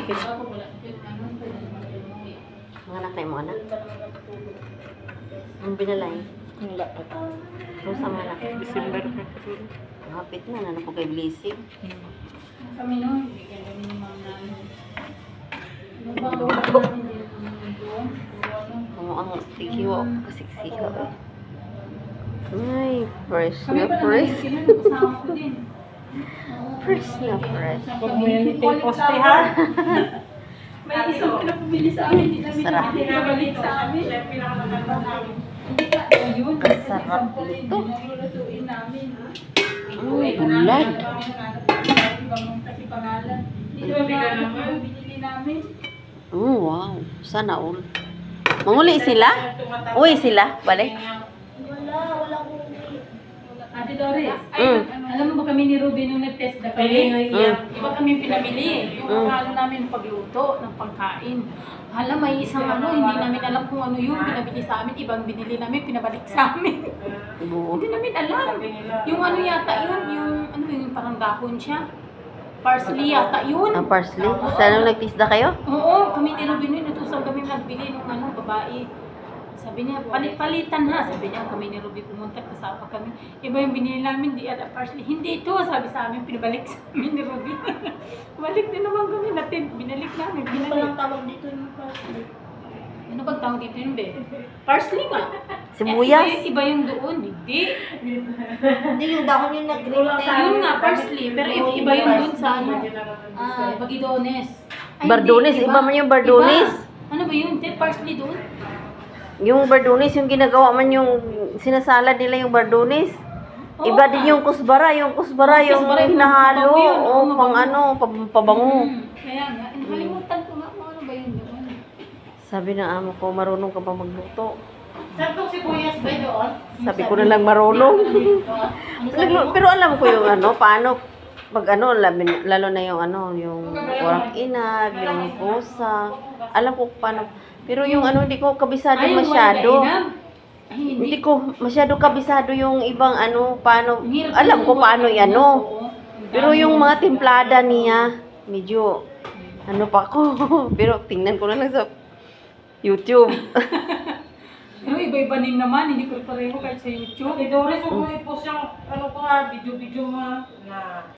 akin. Mga anak na mo, anak. Ang binalay. Wala pa. Kung sa mga anak. December pa. Hapit na, ano po kay blessing. Kami no, bigyan kami ng mga namin. Ang tikiwa kasi siya eh. Ay, fresh Kami na pa naman fresh. sila, kasama ko din. Fresh na fresh. Huwag mo yan ito poste ha. May isang pinapabili sa amin, hindi namin Sarap. pinabalik sa amin. Hindi ka, ayun, Ang sarap nito. Nilulutuin namin. Bulan. Kasi pangalan. Hindi naman binili namin. Wow. Sana all. Manguli sila? Uy sila, balik. Ate Doris, alam mo ba kami ni Ruby nung nag-test na kami? Iba kami pinamili. Yung akala namin pagluto ng pagkain. Hala, may isang hindi namin alam kung ano yung pinabili sa amin. Ibang binili namin, pinabalik sa amin. Hindi namin alam. Yung ano yata yun, yung parang dahon siya. Parsley yata yun. Ang parsley. Sana nagtisda kayo? Oo, kami ni Ruby nun, natusan kami nagbili ng babae. Sabi niya, palit-palitan ha. Sabi niya, kami ni Ruby pumunta, kasama kami. Iba yung binili namin, di ada parsley. Hindi ito, sabi sa amin, pinabalik sa amin ni Ruby. Balik din naman kami natin. Binalik namin, binalik. Tawag dito yung parsley. Ano bang tawag dito yun, be? Parsley nga. Sibuyas. Iba yung doon, hindi. Hindi yung dahon yung nag-green na Yun nga, parsley. Pero iba yung doon sa Bagidones. Ay, Bardones, hindi, iba man yung bardones. Iba. Ano ba yun? Parsley doon? Yung bardones, yung ginagawa man yung sinasalad nila yung bardones. Iba din yung kusbara yung kusbara, yung hinahalo. mabango yun, O, pang ano, pabango. Kaya nga, nakalimutan ko nga kung ano ba yun doon. Sabi ng amo ko, marunong ka ba magluto? Saan itong sibuyas ba doon? Sabi ko na lang marunong. Pero alam ko yung paano pag lalo na yung yung warak inag, yung pusa. Alam ko paano. Pero yung hindi ko kabisado masyado. Hindi ko masyado kabisado yung ibang paano. Alam ko paano Pero yung mga timplada niya, medyo pa ko. Pero tingnan ko na lang sa YouTube. Pero iba-iba din naman, hindi ko pareho kahit sa YouTube. Doris, huwag mo i-post yung video-video mo na